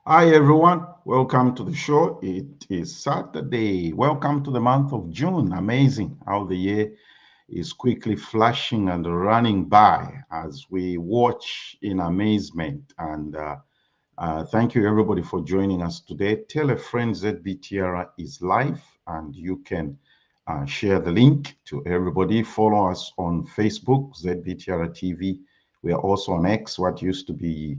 Hi everyone, welcome to the show. It is Saturday. Welcome to the month of June. Amazing how the year is quickly flashing and running by as we watch in amazement. And thank you everybody for joining us today. Tell a friend ZBTR is live and you can share the link to everybody. Follow us on Facebook, ZBTR TV. We are also on X, what used to be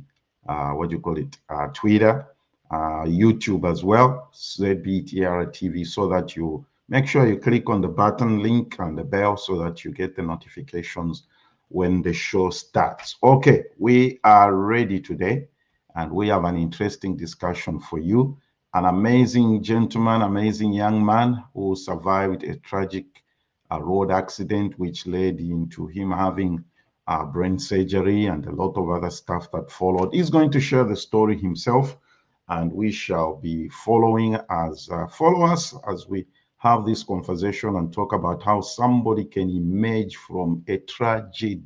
Twitter, YouTube as well, ZBTR TV, so that you make sure you click on the button link and the bell so that you get the notifications when the show starts. Okay, we are ready today and we have an interesting discussion for you. An amazing gentleman, amazing young man who survived a tragic road accident which led into him having brain surgery and a lot of other stuff that followed. He's going to share the story himself, and we shall be following as follow us as we have this conversation and talk about how somebody can emerge from a tragedy.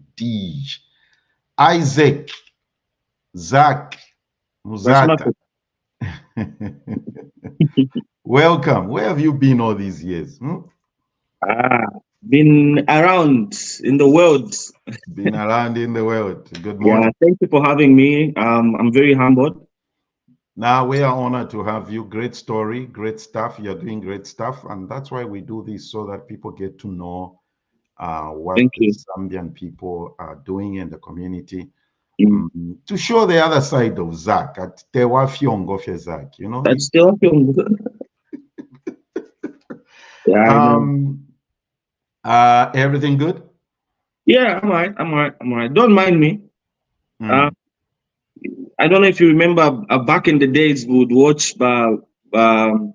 Isaac, Zach, Muzata. Welcome. Where have you been all these years? Been around in the world. Been around in the world. Good morning. Yeah, thank you for having me. I'm very humbled. Now, we are honored to have you. Great story, great stuff. You're doing great stuff. And that's why we do this, so that people get to know what the Zambian people are doing in the community. To show the other side of Zach, at Tewa Fyongo of Zach, you know. That's still Yeah. Everything good? Yeah, I'm all right. Don't mind me. I don't know if you remember back in the days, we would watch former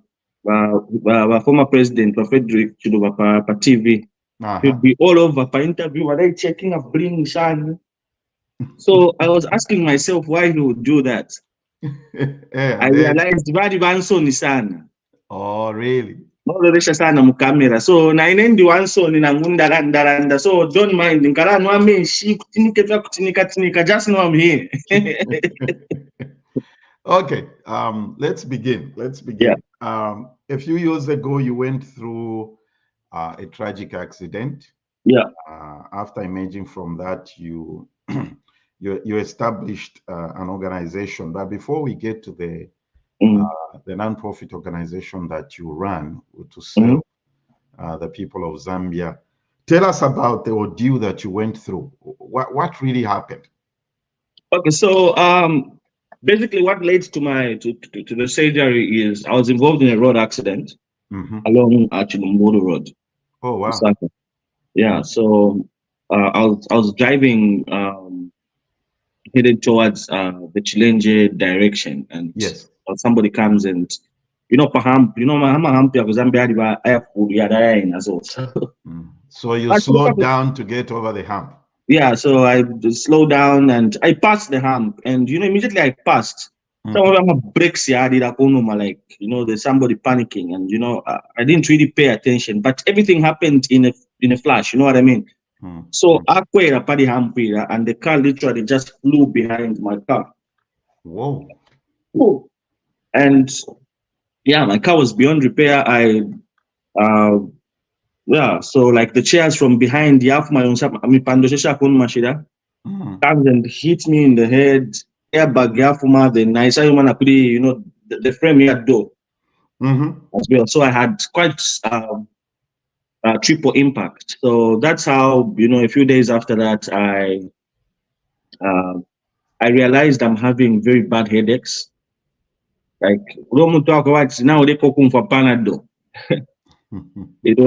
president Frederick Chiluba TV. He'd be all over for interview. Were they checking up bring Shan? So I was asking myself why he would do that. I realized Badi Banson is son. Oh, really? So na inendi wanso ni nangunda so don't mind nkara no me shi kutinika just know I'm here. Okay, let's begin. Yeah. A few years ago you went through a tragic accident. Yeah. After emerging from that, you you established an organization. But before we get to the non-profit organization that you run to serve the people of Zambia, tell us about the ordeal that you went through. What really happened? Okay, so basically what led to my to the surgery is I was involved in a road accident along Chilumburu Road. Oh wow! Muzata. Yeah, so I was driving headed towards the Chilenje direction, and yes, somebody comes and my hump ya Zambia as well. So you slowed down to get over the hump. Yeah, so I slowed down and I passed the hump, and immediately I passed. Some of them brakes, like there's somebody panicking, and I didn't really pay attention, but everything happened in a flash. You know what I mean? So Akwera Paddy Hampira, and the car literally just flew behind my car. Whoa! And yeah, my car was beyond repair. Yeah, so like the chairs from behind, comes Mm. and hit me in the head. Airbag yafuma, then I saw the frame here door Mm-hmm. as well. So I had quite triple impact. So that's how, a few days after that, uh, I realized I'm having very bad headaches. Like Romu talk about now they call for Panado. It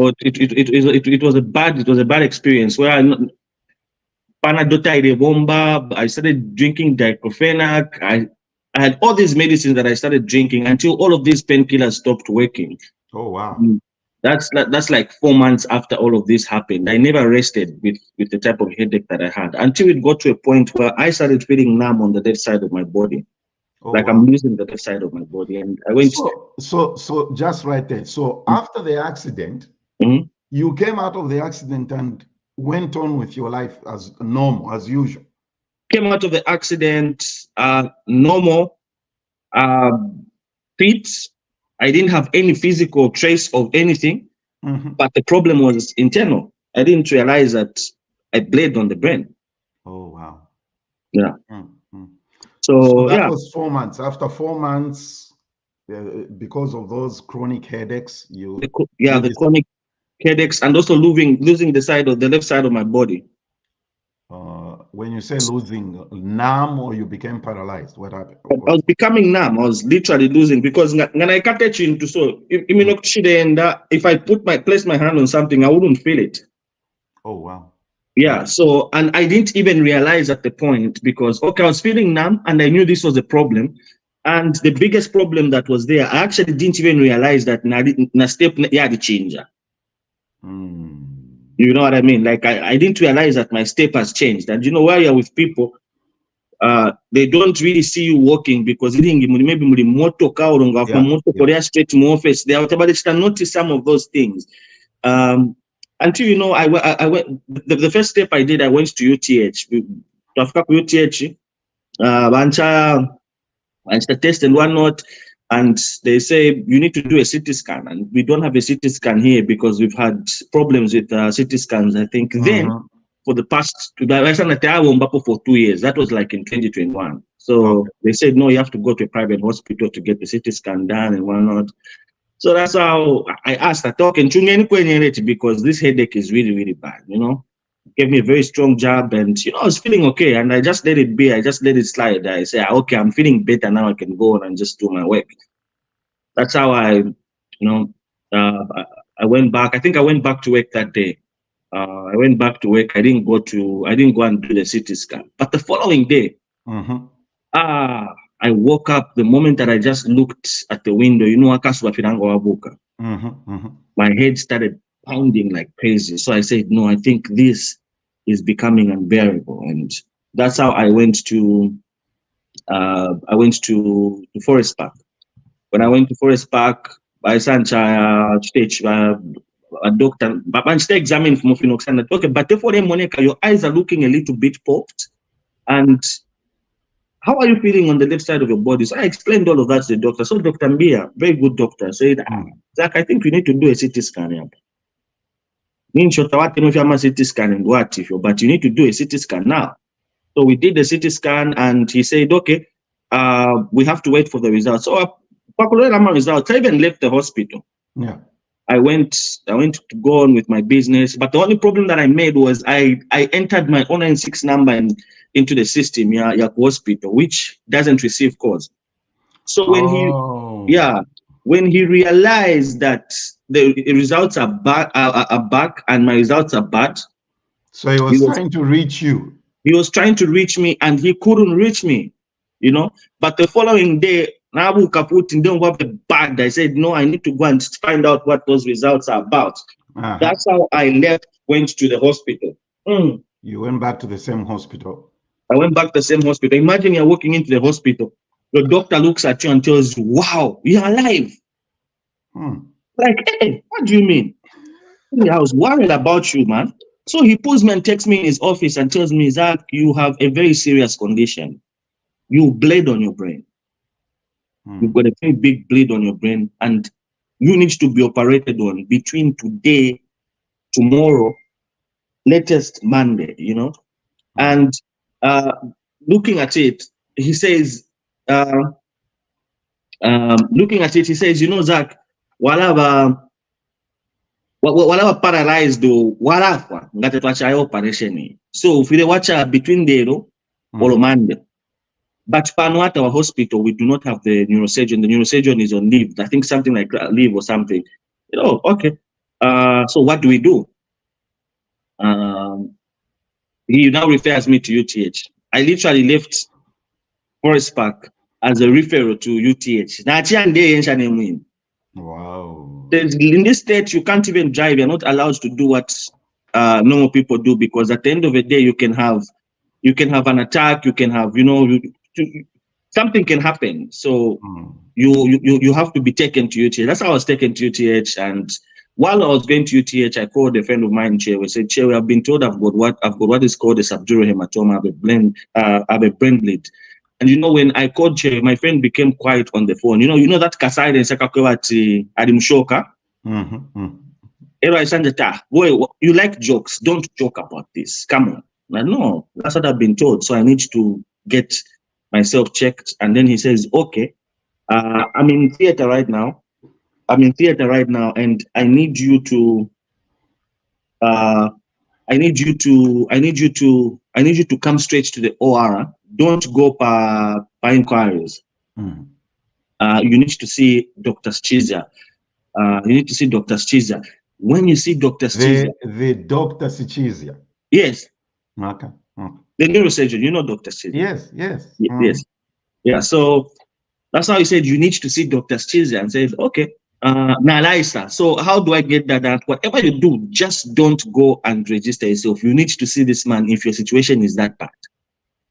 was a bad experience where Panadol bomba. I started drinking diclofenac. I had all these medicines that I started drinking until all of these painkillers stopped working. Oh, wow. Mm. That's like 4 months after all of this happened. I never rested with the type of headache that I had until it got to a point where I started feeling numb on the left side of my body, Oh, like I'm wow. losing the left side of my body. And I went. So just right there. So after the accident, Mhm. you came out of the accident and went on with your life as normal, as usual. Came out of the accident normal, uh, fit. I didn't have any physical trace of anything, Mm-hmm. but the problem was internal. I didn't realize that I bled on the brain. Oh, wow. Yeah. Mm-hmm. So So that yeah, was 4 months. After 4 months, because of those chronic headaches, you the medicine. chronic headaches and also losing the left side of my body. When you say losing numb or you became paralyzed, what happened? I was becoming numb. I was literally losing because when I cut it into so if I place my hand on something, I wouldn't feel it. Oh, wow. Yeah, so, and I didn't even realize at the point because, okay, I was feeling numb and I knew this was a problem. And the biggest problem that was there, I actually didn't even realize that na step yeah the changer. Mm. You know what I mean? Like I didn't realize that my step has changed. And while you're with people, they don't really see you walking because maybe moto Yeah, moto yeah. straight to office. They are but they can notice some of those things. Until I went. The first step I did, I went to UTH. After UTH, bunch of test and whatnot, and they say you need to do a CT scan, and we don't have a CT scan here because we've had problems with CT scans. I think then Mm-hmm. for the past for 2 years. That was like in 2021. So Okay. they said no, you have to go to a private hospital to get the CT scan done and whatnot. So that's how I asked her, talking to because this headache is really, really bad, Gave me a very strong job and, I was feeling okay. And I just let it be. I just let it slide. I say, okay, I'm feeling better now. I can go on and just do my work. That's how I went back. I think I went back to work that day. I went back to work. I didn't go and do the CT scan. But the following day, Mm-hmm. I woke up the moment that I just looked at the window, Akaswa Firango Wabuka. Mm-hmm. Mm-hmm. My head started pounding like crazy. So I said, no, I think this is becoming unbearable. And that's how I went to Forest Park. When I went to Forest Park, by Sancha stage, a doctor, but I examined from Phenoxana. Okay, but therefore, Monica, your eyes are looking a little bit popped. And how are you feeling on the left side of your body? So I explained all of that to the doctor. So Dr. Mbia, very good doctor, said, Zach, I think you need to do a CT scan. CT scan but you need to do a CT scan now. So we did the CT scan and he said, okay, we have to wait for the results. So results, I even left the hospital. Yeah. I went to go on with my business. But the only problem that I made was I entered my 096 number into the system, hospital, which doesn't receive calls. So Oh. when he realized that the results are back and my results are bad, So he he was was trying to reach you. he was trying to reach me and he couldn't reach me, But the following day, Nabu Kaput bad. I said, no, I need to go and find out what those results are about. Uh-huh. That's how I went to the hospital. You went back to the same hospital. I went back to the same hospital. Imagine you're walking into the hospital. The doctor looks at you and tells you, wow, you're alive. Like, hey, what do you mean? I was worried about you, man. So he pulls me and takes me in his office and tells me, Zach, you have a very serious condition. You bled on your brain. You've got a very big bleed on your brain, and you need to be operated on between today, tomorrow, latest Monday, And uh, looking at it, he says, looking at it, he says, Zach, whatever. Whatever paralyzed do walafa ngati twachayo operation so if we watch between the or Monday. But pano at our hospital we do not have the neurosurgeon. The neurosurgeon is on leave. I think something like leave or something. Okay. So what do we do? He now refers me to UTH. I literally left Forest Park as a referral to UTH. Wow. In this state, you can't even drive. You're not allowed to do what normal people do, because at the end of the day, you can have an attack. You can have, something can happen. So you have to be taken to UTH. That's how I was taken to UTH. And while I was going to UTH, I called a friend of mine, Che. We said, Che, we have been told I've got what is called a subdural hematoma. I have a brain bleed. And when I called Che, my friend became quiet on the phone. That Kasai and Sakakawati Adimshoka. Boy, you like jokes. Don't joke about this. Come on. No, that's what I've been told. So I need to get myself checked. And then he says, okay, I'm in theater right now. And I need you to come straight to the OR. Don't go by inquiries. You need to see Dr. Schizia. When you see Dr. Schizia, the Dr. Schizia. Yes. Okay. The neurosurgeon, Dr. Schizia. Yes. Yes. Yeah. So that's how he said you need to see Dr. Schizia, and said, okay. Nalaisa. So how do I get that? Whatever you do, just don't go and register yourself. You need to see this man if your situation is that bad.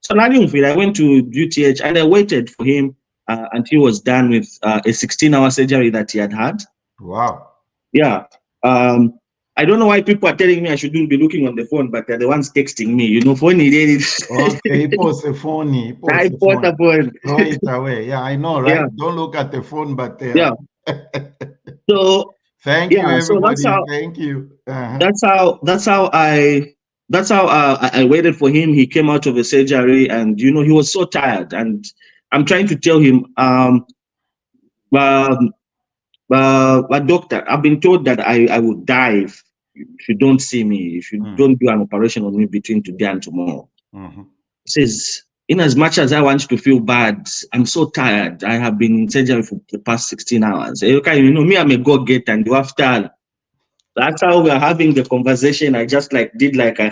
So I went to UTH and I waited for him until he was done with a 16-hour surgery that he had had. Wow. Yeah. I don't know why people are telling me I shouldn't be looking on the phone, but they're the ones texting me. Phone it. Okay, he posts a phone. I put a phone. Throw it away. Yeah, I know, right? Yeah. Don't look at the phone, but yeah. So thank you, everybody. Thank you. That's how I waited for him. He came out of a surgery, and he was so tired. And I'm trying to tell him, but doctor, I've been told that I would die if you don't see me, if you don't do an operation on me between today and tomorrow. He says, in as much as I want to feel bad, I'm so tired. I have been in surgery for the past 16 hours. Okay, me, I'm a go-getter, and after that's how we're having the conversation. I just I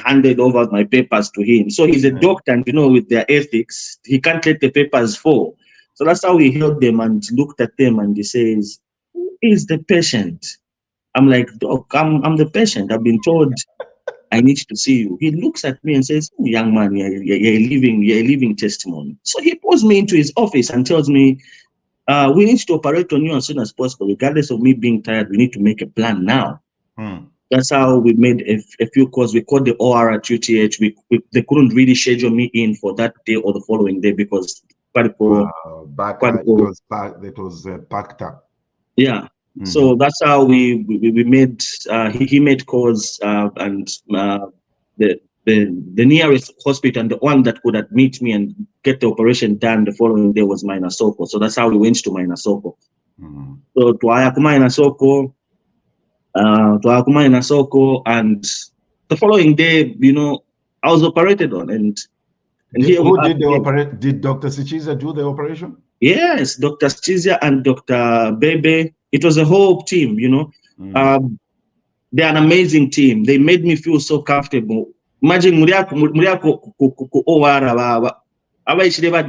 handed over my papers to him. So he's a doctor, and with their ethics, he can't let the papers fall. So that's how he held them and looked at them, and he says, who is the patient? I'm like, Doc, I'm the patient. I've been told I need to see you. He looks at me and says, oh, young man, you're a living testimony. So he pulls me into his office and tells me, we need to operate on you as soon as possible. Regardless of me being tired, we need to make a plan now. That's how we made a few calls. We called the OR at UTH. They couldn't really schedule me in for that day or the following day because it was packed up. Yeah. So that's how we made. He made calls, and the nearest hospital and the one that could admit me and get the operation done the following day was Mainasoko. So that's how we went to Mainasoko. So to Mainasoko. And the following day, I was operated on. And who did the operation? Did Dr. Schizia do the operation? Yes, Dr. Schizia and Dr. Bebe. It was a whole team, they're an amazing team. They made me feel so comfortable. Imagine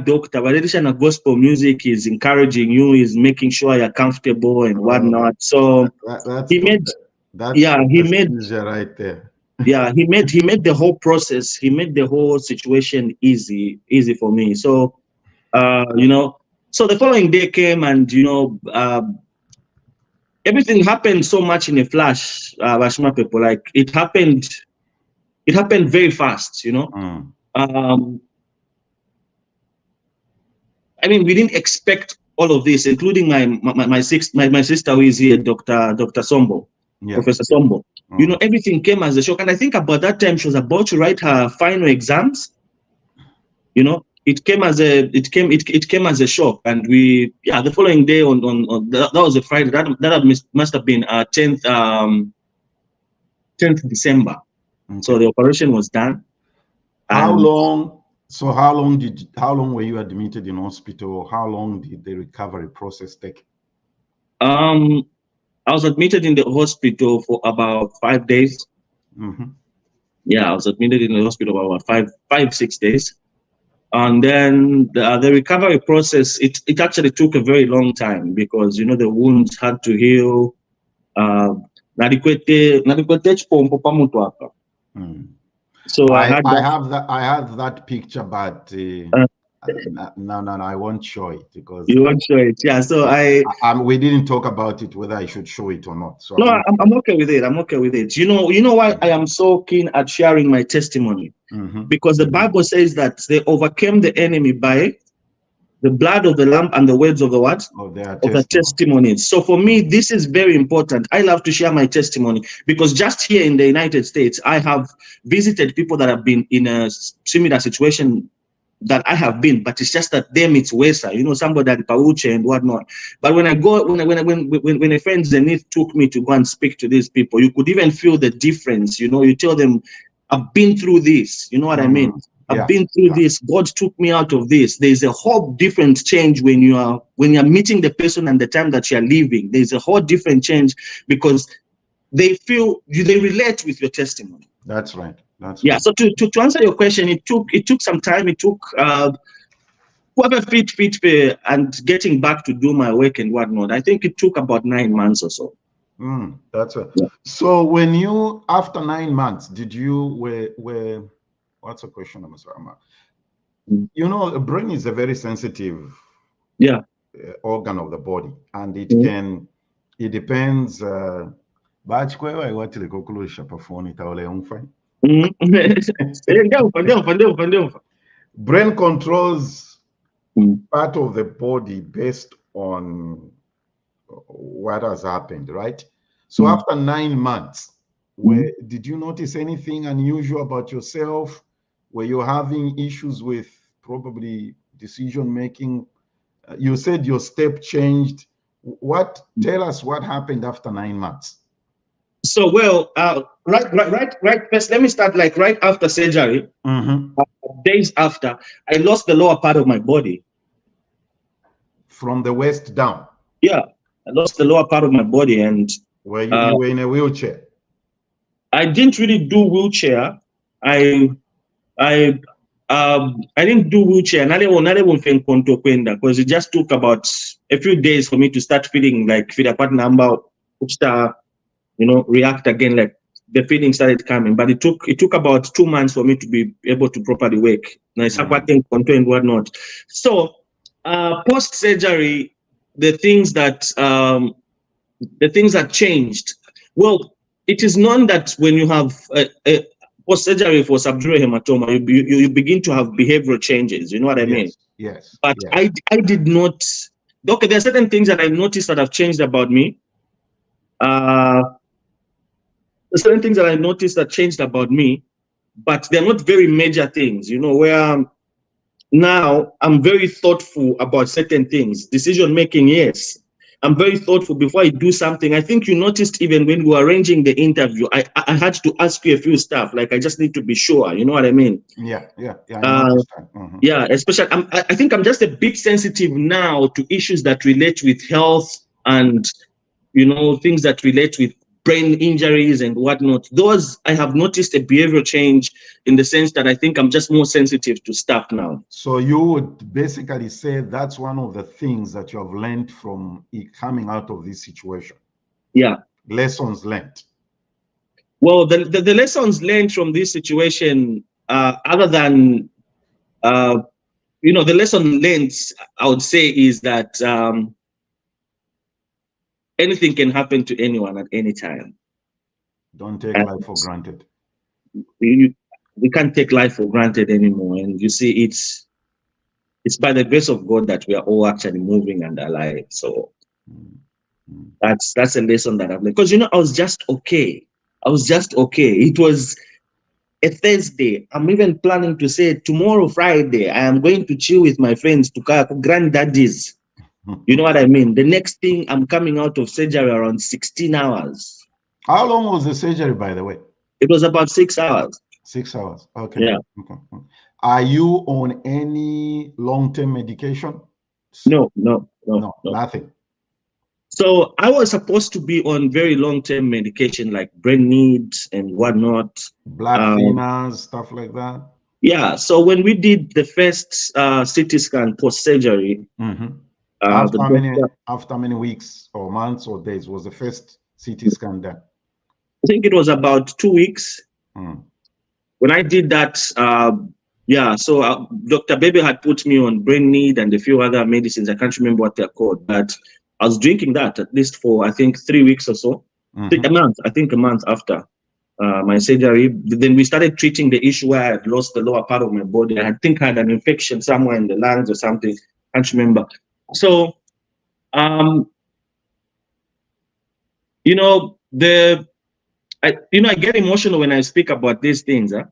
doctor, but gospel music is encouraging you, is making sure you're comfortable and whatnot. So he made right there. Yeah, he made the whole process, he made the whole situation easy for me. So so the following day came, and everything happened so much in a flash. Bashma people, it happened very fast. I mean, we didn't expect all of this, including my sister who is here, Dr. Sombo, Yeah. Professor Sombo. Oh. You know, everything came as a shock. And I think about that time she was about to write her final exams. You know, it came as a shock. And the following day on that was a Friday. That must have been 10th December. Okay. So the operation was done. How long were you admitted in hospital? How long did the recovery process take? I was admitted in the hospital for about 5 days. Mm-hmm. Yeah, I was admitted in the hospital for about 6 days. And then the recovery process, it actually took a very long time because, you know, the wounds had to heal. So I had have that picture, but no, I won't show it because you won't show it. Yeah, so we didn't talk about it whether I should show it or not. So no, I'm okay with it. I'm okay with it. You know why I am so keen at sharing my testimony? Mm-hmm. Because the Bible says that they overcame the enemy by the blood of the lamb and the words of the what? Of their of the testimonies. So for me, this is very important. I love to share my testimony because just here in the United States, I have visited people that have been in a similar situation that I have been, but it's just that them it's worse. You know, somebody at Pauche and whatnot. But when a friend Zenith took me to go and speak to these people, you could even feel the difference. You know, you tell them, I've been through this. You know what I mean? I've been through this. God took me out of this. There's a whole different change when you're meeting the person and the time that you're leaving. There's a whole different change because they relate with your testimony. That's right. Yeah. So to answer your question, it took some time. It took whoever fit and getting back to do my work and whatnot. I think it took about 9 months or so. That's right. Yeah. So when you after 9 months, did you what's the question, Masarama? You know, the brain is a very sensitive organ of the body, and it depends. Brain controls part of the body based on what has happened, right? So after 9 months, did you notice anything unusual about yourself? Were you having issues with probably decision making? You said your step changed. Tell us what happened after 9 months. So, well, right. First, let me start like right after surgery. Days after, I lost the lower part of my body. From the waist down? Yeah, I lost the lower part of my body. And were you were in a wheelchair? I didn't really do wheelchair. I didn't do wheelchair, because it just took about a few days for me to start feeling like part number, react again, like the feeling started coming. But it took about 2 months for me to be able to properly work. And whatnot. So post surgery, the things that changed. Well, it is known that when you have post surgery for subdural hematoma, you begin to have behavioral changes. You know what I mean? Yes. But yes. I did not. Okay, there are certain things that I noticed that have changed about me. Certain things that I noticed that changed about me, but they're not very major things. You know, where now I'm very thoughtful about certain things. Decision making, yes. I'm very thoughtful before I do something. I think you noticed even when we were arranging the interview, I had to ask you a few stuff. Like I just need to be sure. You know what I mean? Yeah. Yeah, especially I think I'm just a bit sensitive now to issues that relate with health and things that relate with brain injuries and whatnot. Those I have noticed a behavioral change in the sense that I think I'm just more sensitive to stuff now. So you would basically say that's one of the things that you have learned from coming out of this situation. Yeah. Lessons learned. Well, the lessons learned from this situation, other than, the lesson learned, I would say, is that anything can happen to anyone at any time. Don't take life for granted. We can't take life for granted anymore. And you see, it's by the grace of God that we are all actually moving and alive. So that's a lesson that I've learned. Because I was just okay. I was just okay. It was a Thursday. I'm even planning to say tomorrow, Friday, I am going to chill with my friends to granddaddies. You know what I mean? The next thing, I'm coming out of surgery around 16 hours. How long was the surgery, by the way? It was about 6 hours. 6 hours. Okay. Yeah. Okay. Are you on any long-term medication? No, Nothing. So I was supposed to be on very long-term medication like brain needs and whatnot. Blood thinners, stuff like that. Yeah. So when we did the first CT scan post-surgery, after many weeks or months or days was the first CT scan done? I think it was about 2 weeks. When I did that, so Dr. Bebe had put me on brain need and a few other medicines. I can't remember what they're called, but I was drinking that at least for, I think, 3 weeks or so. A month after my surgery. Then we started treating the issue where I had lost the lower part of my body. I think I had an infection somewhere in the lungs or something. I can't remember. So, I get emotional when I speak about these things. I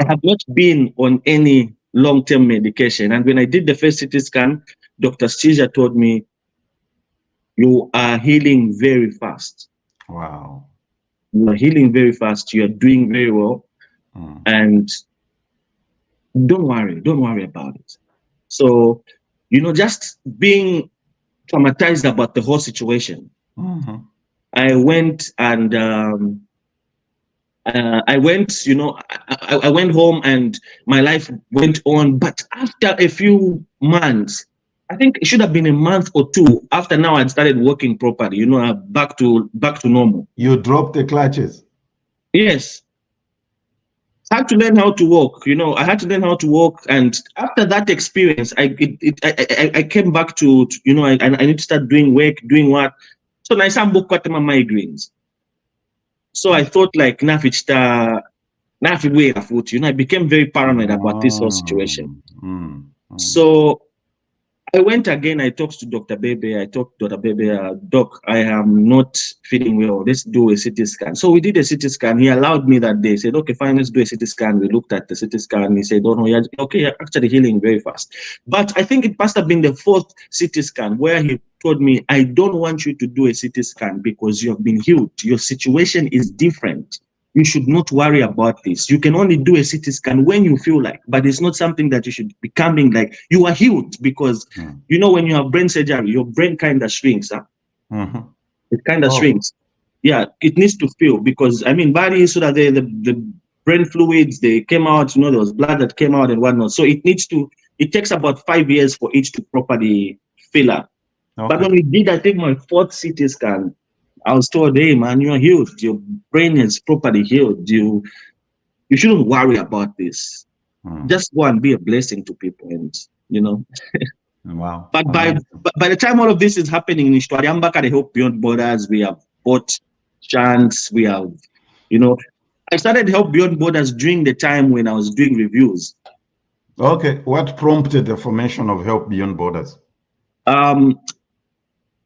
have not been on any long-term medication. And when I did the first CT scan, Dr. Stija told me, you are healing very fast. Wow. You are healing very fast. You are doing very well. And don't worry about it. So, just being traumatized about the whole situation. I went and I went home and my life went on. But after a few months, I think it should have been a month or two after now I started working properly, back to normal. You dropped the clutches? Yes. I had to learn how to walk, I had to learn how to walk. And after that experience, I came back to I need to start doing work, doing what. So now I'm book my migraines. So I thought like I became very paranoid about this whole situation. So I went again, I talked to Dr. Bebe. I talked to Dr. Bebe, Doc, I am not feeling well. Let's do a CT scan. So we did a CT scan. He allowed me that day. He said, okay, fine, let's do a CT scan. We looked at the CT scan. He said, oh, no, you're actually healing very fast. But I think it must have been the 4th CT scan where he told me, I don't want you to do a CT scan because you have been healed. Your situation is different. You should not worry about this. You can only do a CT scan when you feel like, but it's not something that you should be coming like you are healed because, when you have brain surgery, your brain kind of shrinks. It kind of shrinks. Yeah, it needs to feel because, body, so that the brain fluids, they came out, there was blood that came out and whatnot. So it takes about 5 years for it to properly fill up. Okay. But when we did, I think my 4th CT scan, I was told, hey man, you're healed. Your brain is properly healed. You shouldn't worry about this. Just go and be a blessing to people, and Wow. But by the time all of this is happening in Ishwariambaka, the Help Beyond Borders, we have bought chants, we have, I started Help Beyond Borders during the time when I was doing reviews. Okay. What prompted the formation of Help Beyond Borders?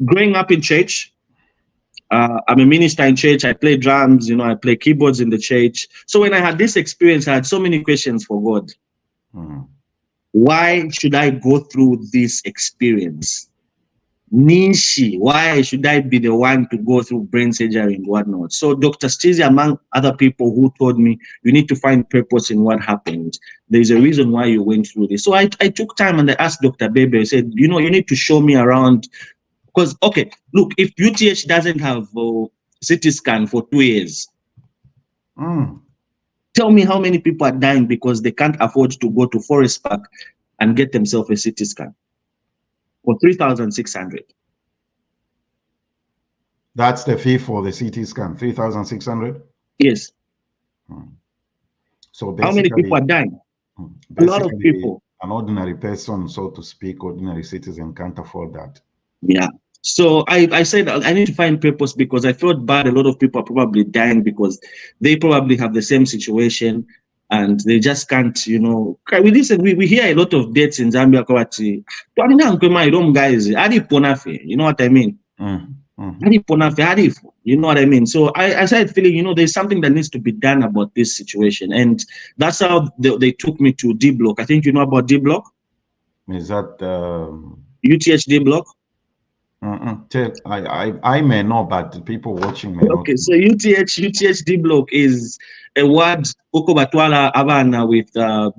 Growing up in church, I'm a minister in church. I play drums, I play keyboards in the church. So when I had this experience, I had so many questions for God. Why should I go through this experience? Nishi, why should I be the one to go through brain surgery and whatnot? So Dr. Stacey, among other people who told me, you need to find purpose in what happened. There's a reason why you went through this. So I took time and I asked Dr. Bebe, I said, you need to show me around. Because, okay, look, if UTH doesn't have a CT scan for 2 years, tell me how many people are dying because they can't afford to go to Forest Park and get themselves a CT scan for 3,600. That's the fee for the CT scan, 3,600? Yes. So how many people are dying? A lot of people. An ordinary person, so to speak, ordinary citizen can't afford that. Yeah. So I said I need to find purpose because I felt bad. A lot of people are probably dying because they probably have the same situation. and they just can't, you know. We listen, we hear a lot of deaths in Zambia. Guys, you know what I mean? You know what I mean? So I started feeling, you know, there's something that needs to be done about this situation. And that's how they took me to D Block. I think you know about D Block? Is that UTH D Block? I may know, but the people watching may not. Okay, so UTH D Block is a ward Okobatwala Abana with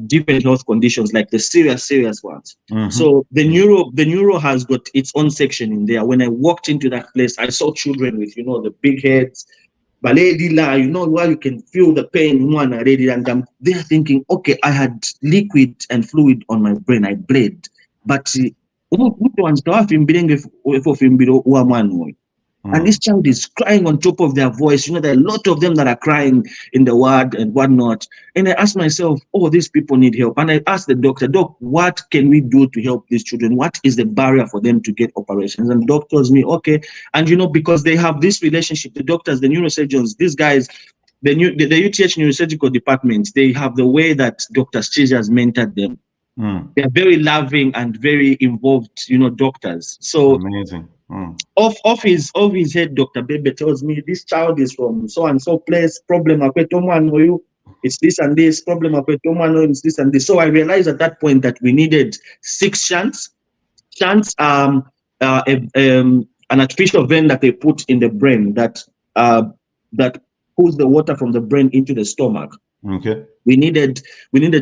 different health conditions, like the serious ones. So the neuro has got its own section in there. When I walked into that place, I saw children with, you know, the big heads, you know, where you can feel the pain, and they're thinking, okay, I had liquid and fluid on my brain, I bled, but and this child is crying on top of their voice. You know, there are a lot of them that are crying in the ward and whatnot. And I asked myself, oh, these people need help. And I asked the doctor, Doc, what can we do to help these children? What is the barrier for them to get operations? And the doc tells me, okay. And, you know, because they have this relationship, the doctors, the neurosurgeons, these guys, the UTH neurosurgical department, they have the way that Dr. Chiz has mentored them. They are very loving and very involved, you know, doctors. So amazing. Off his head, Dr. Bebe tells me this child is from so and so place, problem it's this and this, problem it's this and this. So I realized at that point that we needed 6 shunts. Shunts an artificial vein that they put in the brain that pulls the water from the brain into the stomach. Okay. We needed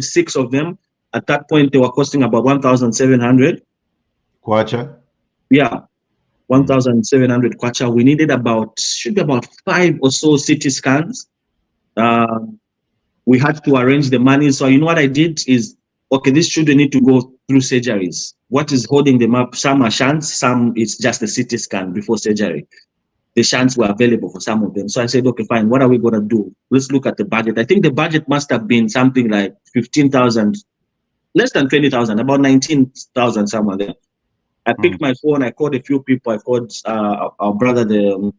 6 of them. At that point, they were costing about 1,700 kwacha. Yeah. 1,700 kwacha. We needed should be about 5 or so CT scans. We had to arrange the money. So you know what I did is, okay, these children need to go through surgeries. What is holding them up? Some are shunts, some it's just a CT scan before surgery. The shunts were available for some of them. So I said, okay, fine, what are we going to do? Let's look at the budget. I think the budget must have been something like 15,000, less than 20,000, about 19,000 somewhere there. I picked my phone. I called a few people. I called our brother, the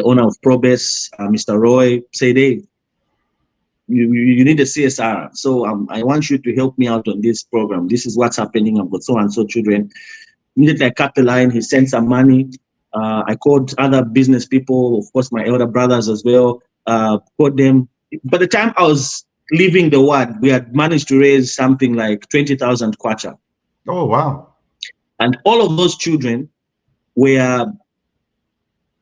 owner of Probes, Mr. Roy. Said, hey, you need a CSR. So I want you to help me out on this program. This is what's happening. I've got so and so children. Immediately I cut the line. He sent some money. I called other business people, of course, my elder brothers as well. Called them. By the time I was leaving the ward, we had managed to raise something like 20,000 kwacha. Oh, wow. And all of those children were,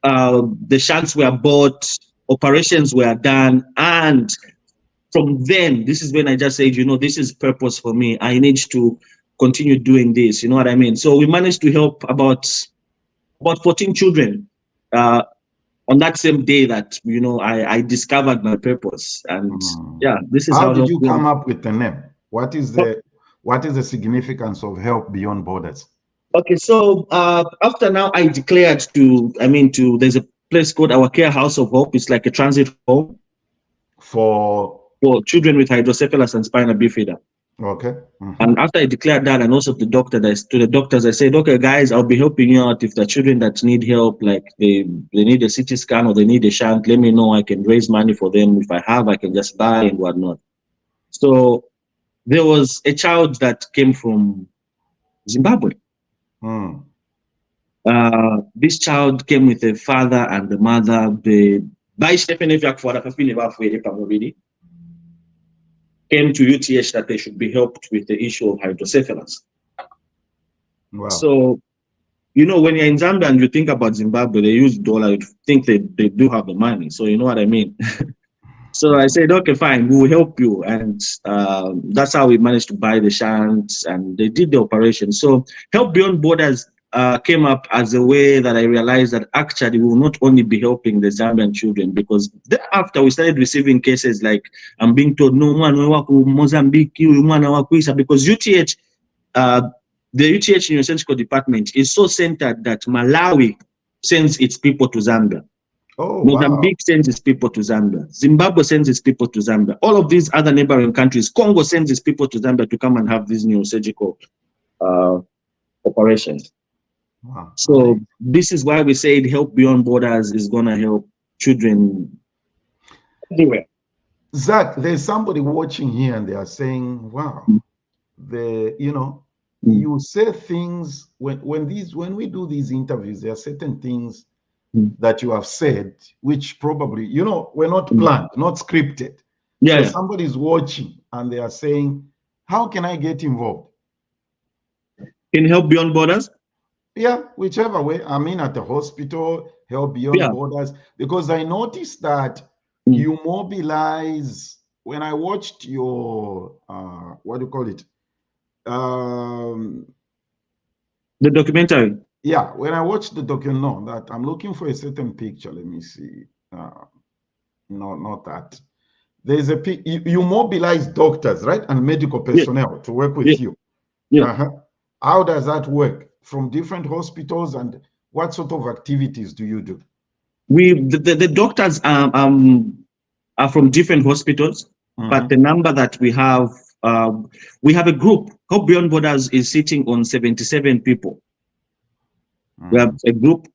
the shunts were bought, operations were done. And from then, this is when I just said, you know, this is purpose for me. I need to continue doing this. You know what I mean? So we managed to help about 14 children on that same day that, you know, I discovered my purpose. And yeah, this is how did you come up with the name? What is the significance of Help Beyond Borders? Okay, so after now, I declared there's a place called Our Care House of Hope. It's like a transit home for children with hydrocephalus and spina bifida. Okay. And after I declared that, and also to the doctors, I said, okay, guys, I'll be helping you out. If the children that need help, like they need a CT scan or they need a shunt, let me know. I can raise money for them. If I have, I can just buy and whatnot. So there was a child that came from Zimbabwe. This child came with a father and the mother. Came to UTH that they should be helped with the issue of hydrocephalus. Wow. So, you know, when you're in Zambia and you think about Zimbabwe, they use dollar, you think they do have the money. So you know what I mean? So I said, okay, fine, we will help you. And that's how we managed to buy the shunts and they did the operation. So Help Beyond Borders came up as a way that I realized that actually we will not only be helping the Zambian children, because thereafter we started receiving cases like I'm being told, no, Mozambique, because UTH, the UTH Neurosurgical Department is so centered that Malawi sends its people to Zambia. Oh, Mozambique sends its people to Zambia. Zimbabwe sends its people to Zambia. All of these other neighboring countries, Congo sends its people to Zambia to come and have these neurosurgical operations. Wow. So this is why we said Help Beyond Borders is going to help children everywhere. Zach, there's somebody watching here and they are saying, wow, you say things when we do these interviews, there are certain things that you have said, which probably, were not planned, not scripted. Yeah, So yeah. somebody's watching and they are saying, how can I get involved? In Help Beyond Borders? Yeah, whichever way. I mean, at the hospital, Help Beyond Borders, because I noticed that you mobilize. When I watched your, what do you call it? The documentary. Yeah, when I watched the documentary, no, that I'm looking for a certain picture. Let me see. No, not that. There's a you mobilize doctors, right, and medical personnel to work with you. Yeah. How does that work from different hospitals, and what sort of activities do you do? The doctors are from different hospitals, but the number that we have a group. Hope Beyond Borders is sitting on 77 people. We have a group,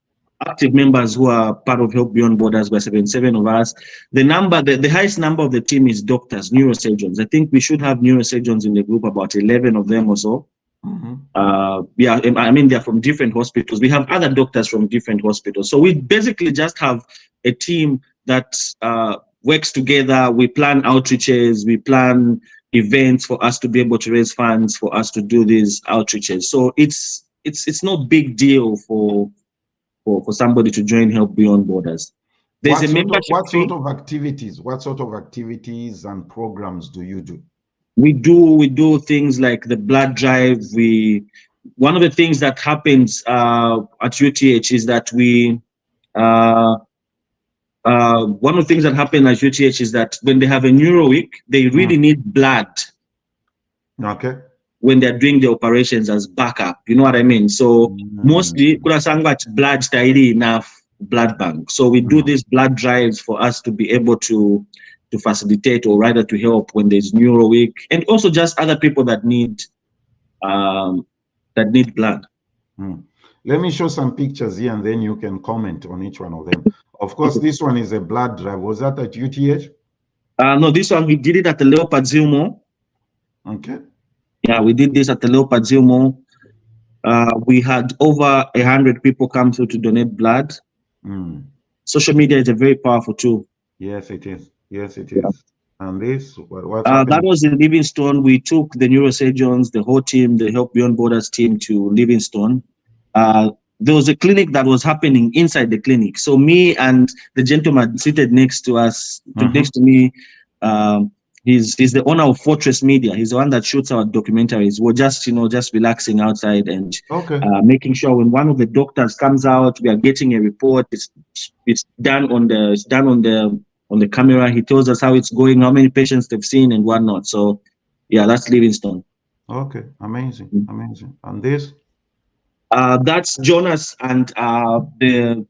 active members who are part of Help Beyond Borders. We're 77 of us. The highest number of the team is doctors, neurosurgeons. I think we should have neurosurgeons in the group, about 11 of them or so. Yeah, I mean, they're from different hospitals. We have other doctors from different hospitals. So we basically just have a team that works together. We plan outreaches, we plan events for us to be able to raise funds for us to do these outreaches. So it's no big deal for somebody to join Help Beyond Borders. There's a membership what sort of activities and programs do you do? We do things like the blood drive. One of the things that happens at UTH is that one of the things that happen at UTH is that when they have a neuro week, they really need blood. Okay. When they're doing the operations as backup, you know what I mean? So mostly blood tidy enough blood bank. So we do these blood drives for us to be able to facilitate, or rather to help when there's neuro week, and also just other people that need blood. Let me show some pictures here and then you can comment on each one of them. Of course, this one is a blood drive. Was that at UTH? No, this one we did it at the Leopard Zilmo. Okay. Yeah, we did this at the Leopard Zilmo. We had over 100 people come through to donate blood. Social media is a very powerful tool. Yes, it is. Yes, it is. And this, that was in Livingstone. We took the neurosurgeons, the whole team, the Help Beyond Borders team, to Livingstone. There was a clinic that was happening inside the clinic. So me and the gentleman seated next to us, next to me, he's the owner of Fortress Media. He's the one that shoots our documentaries. We're just relaxing outside and making sure when one of the doctors comes out, we are getting a report. It's done on the camera. He tells us how it's going, how many patients they've seen, and whatnot. So, yeah, that's Livingstone. Okay, amazing, amazing. And this? That's Jonas and the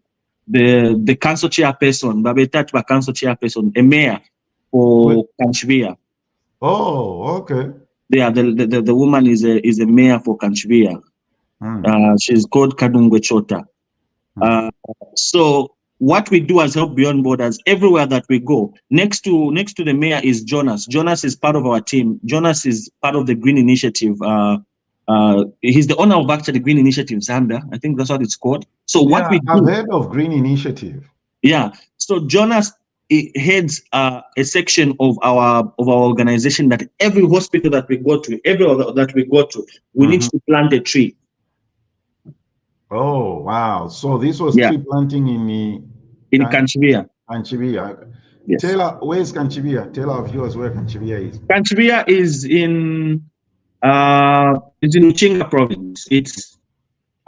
council chairperson, Babetatu council chairperson, a mayor for Kanchibia. Oh, okay. Yeah, the woman is a mayor for Kanchibia. She's called Kadungwe Chota. So what we do as Help Beyond Borders, everywhere that we go, next to the mayor is Jonas. Jonas is part of our team. Jonas is part of the Green Initiative. He's the owner of actually Green Initiative Zambia. I think that's what it's called. So what we do, I've heard of Green Initiative. Yeah. So Jonas heads a section of our organization that every hospital that we go to, we need to plant a tree. Oh, wow. So this was tree planting in Kanchibia. Kanchibia. Yes. Where's Kanchibia? Tell our viewers where Kanchibia is. Kanchibia is in Uchinga province. It's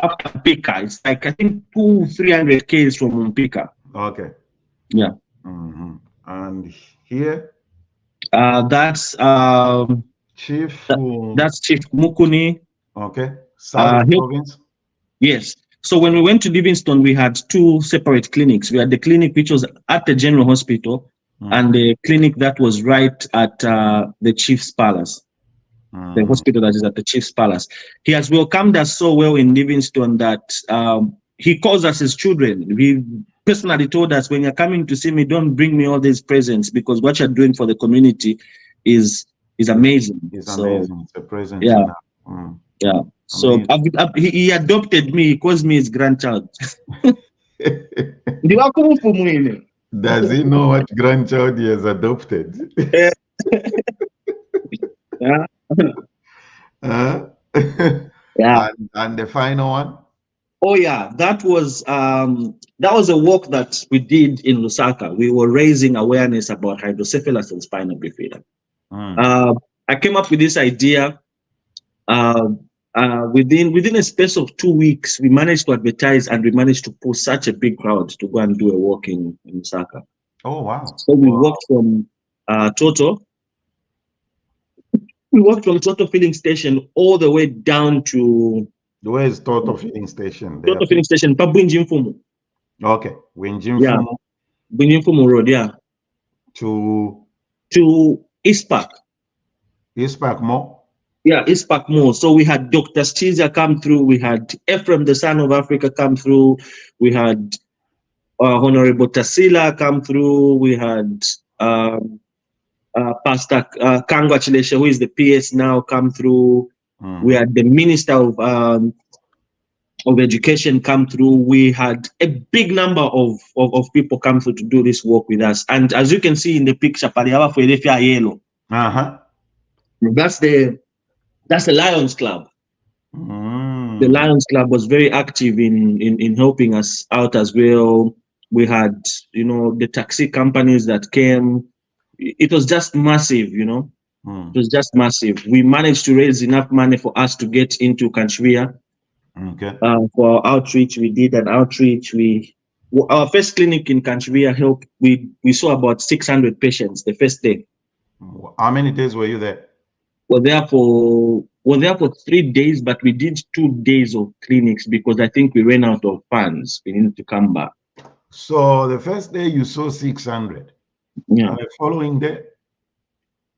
after Mpika. It's like, I think 200-300 km from Mpika. Okay. Yeah. And here? That's Chief. That's Chief Mukuni. Okay. South province. Yes. So when we went to Livingstone, we had two separate clinics. We had the clinic which was at the General Hospital, and the clinic that was right at the Chief's Palace. The hospital that is at the Chief's Palace. He has welcomed us so well in Livingstone that he calls us his children. personally told us, when you're coming to see me, don't bring me all these presents, because what you're doing for the community is amazing. It's So amazing. It's a present yeah, enough. yeah. So Amazing. he adopted me. He calls me his grandchild. Ndiwako mfu mwine. Does he know what grandchild he has adopted? Eh, yeah. Huh? Yeah. And the final one? Oh yeah, that was a work that we did in Lusaka. We were raising awareness about hydrocephalus and spina bifida. Mm. Uh, I came up with this idea. Uh, within a space of 2 weeks, we managed to advertise and we managed to pull such a big crowd to go and do a walk in Lusaka. Oh, wow. So we Wow. walked from Toto. We walked from Toto filling station all the way down to Where is Toto filling station? Toto filling station, Pabwinjimfumu. Okay. When Yeah, Bwinjimfumu Road. Yeah, to East Park. East Park Mall? Yeah, East Park Mall. So we had Dr. Stizia come through. We had Ephraim, the son of Africa, come through. We had Honorable Tassila come through. We had Pastor Kangwa Chilesha, who is the PS now, come through. Mm. We had the Minister of Education come through. We had a big number of people come through to do this work with us. And as you can see in the picture, Paliaba Philadelphia Yellow. Uh-huh. That's the Lions Club. Mm. The Lions Club was very active in helping us out as well. We had, the taxi companies that came. It was just massive, Mm. It was just massive. We managed to raise enough money for us to get into Kanchria. Okay. For our outreach, we did an outreach. Our first clinic in Kanchria helped. We saw about 600 patients the first day. How many days were you there? We're there for 3 days, but we did 2 days of clinics because I think we ran out of funds. We needed to come back. So the first day you saw 600. Yeah. The following day?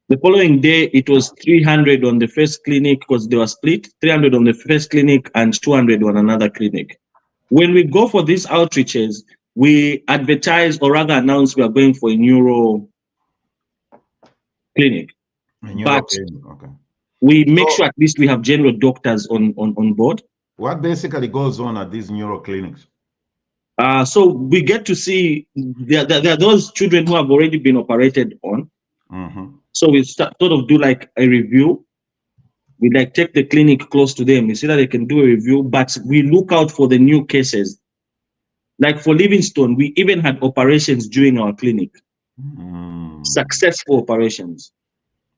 The following day, it was 300 on the first clinic because they were split, 300 on the first clinic and 200 on another clinic. When we go for these outreaches, we advertise or rather announce we are going for a neuro clinic. But Okay. we make sure at least we have general doctors on board. What basically goes on at these neuro clinics? So we get to see there are those children who have already been operated on. Mm-hmm. So we sort of do like a review. We take the clinic close to them. We see that they can do a review, but we look out for the new cases. Like for Livingstone, we even had operations during our clinic. Successful operations.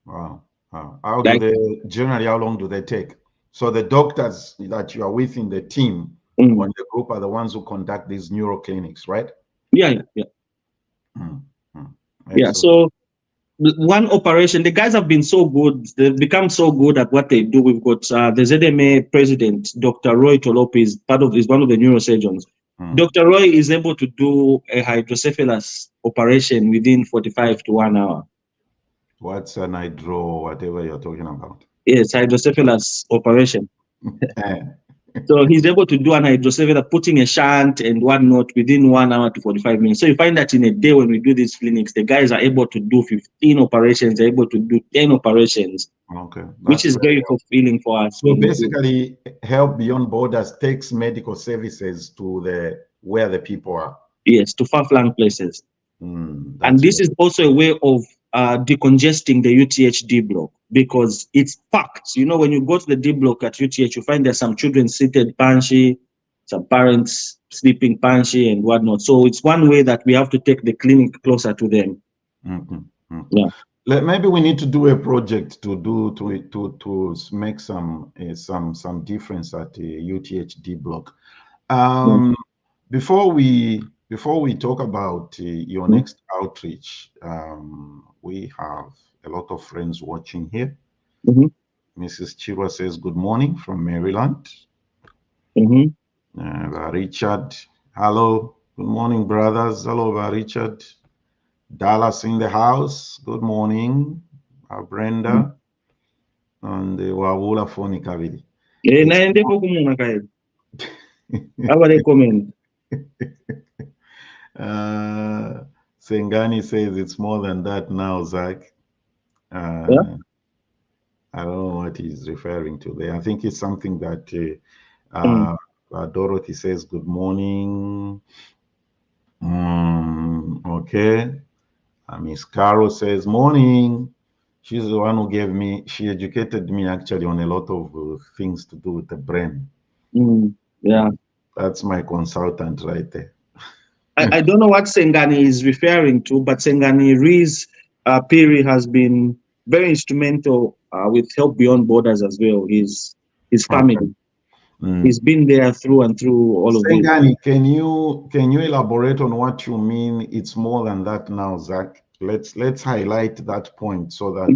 Wow. How long do they take? So the doctors that you are with in the team on the group are the ones who conduct these neuro clinics, right? Yeah. Yeah. So one operation, the guys have been so good. They've become so good at what they do. We've got the ZMA president, Dr. Roy Tolopi, is one of the neurosurgeons. Dr. Roy is able to do a hydrocephalus operation within 45 to 1 hour. What's an hydro, whatever you're talking about? Yes, hydrocephalus operation. So he's able to do an hydrocephalus, putting a shunt and whatnot within 1 hour to 45 minutes. So you find that in a day when we do these clinics, the guys are able to do 15 operations, they're able to do 10 operations. Okay. Which is very fulfilling for us. So basically, Help Beyond Borders takes medical services to where the people are. Yes, to far-flung places. And this is also a way of decongesting the UTH D block because it's packed. When you go to the D block at UTH, you find there's some children seated panchy, some parents sleeping panchy and whatnot. So it's one way that we have to take the clinic closer to them. Yeah. Maybe we need to do a project to make some difference at the UTHD block. Before we talk about your next outreach, we have a lot of friends watching here. Mrs. Chirwa says good morning from Maryland. Richard, hello, good morning, brothers. Hello, Richard. Dallas in the house. Good morning, Brenda. And the Wawula Foni Kavili. How are they comment? Sengani says it's more than that now, Zach. Yeah. I don't know what he's referring to there. I think it's something that Mm, Dorothy says, good morning. Okay. Miss Carol says, morning. She's the one who gave me, she educated me actually on a lot of things to do with the brain. yeah. That's my consultant right there. I don't know what Sengani is referring to, but Sengani Rees Piri has been very instrumental with Help Beyond Borders as well. His Okay. family. He's been there through and through all of this. Sengani, can you elaborate on what you mean? It's more than that now, Zach. Let's highlight that point so that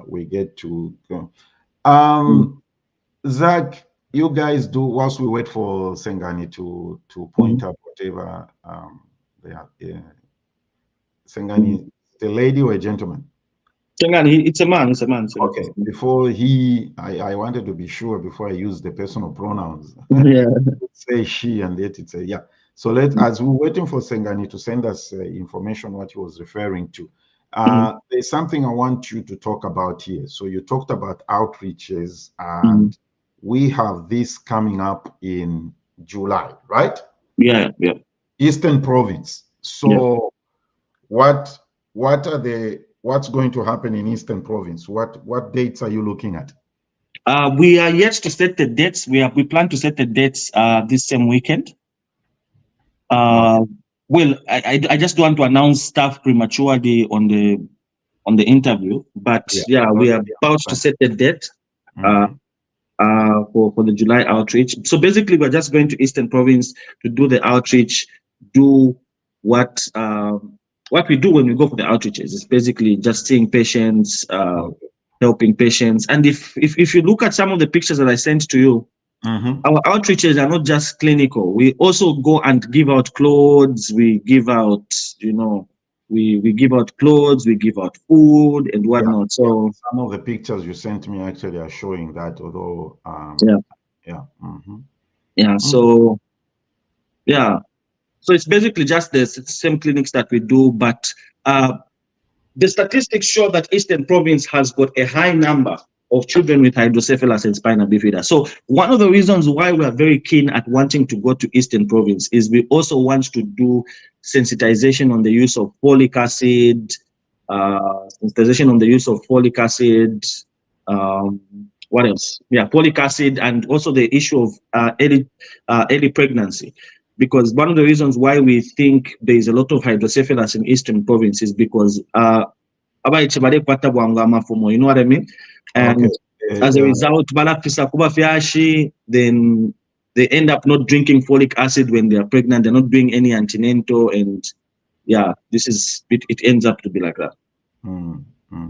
we get to go. Zach, you guys do whilst we wait for Sengani to point out whatever they are. Sengani, the lady or a gentleman? Sengani, it's a man. It's a man. Okay. Before I wanted to be sure before I use the personal pronouns. Yeah. Say she and yet it's a yeah. So as we're waiting for Sengani to send us information what he was referring to, there's something I want you to talk about here. So you talked about outreaches, and we have this coming up in July, right? Yeah. Yeah. Eastern Province. Yeah. So what what's going to happen in Eastern Province? What dates are you looking at? We are yet to set the dates. We plan to set the dates this same weekend. Okay. Well, I just don't want to announce stuff prematurely on the interview, but Yeah, yeah, we are totally about to set the date uh, understand. for the July outreach. So basically, we're just going to Eastern Province to do the outreach, do what what we do when we go for the outreaches. It's basically just seeing patients, Okay. helping patients. And if you look at some of the pictures that I sent to you, our outreaches are not just clinical. We also go and give out clothes. We give out, we give out clothes. We give out food and Yeah, whatnot. yeah. So Some of the pictures you sent me actually are showing that, although, yeah, yeah. yeah. Okay. So yeah, so it's basically just the same clinics that we do, but uh, the statistics show that Eastern Province has got a high number of children with hydrocephalus and spina bifida. So one of the reasons why we are very keen at wanting to go to Eastern Province is we also want to do sensitization on the use of folic acid, sensitization on the use of folic acid. Um, what else? Yeah, folic acid, and also the issue of early pregnancy. Because one of the reasons why we think there is a lot of hydrocephalus in Eastern Province is because abayithi balekwata bwangu amafumo, you know what I mean? Okay. And as a result, balafisa kuba fyashi, then they end up not drinking folic acid when they are pregnant. They're not doing any antenatal, and yeah, it ends up to be like that.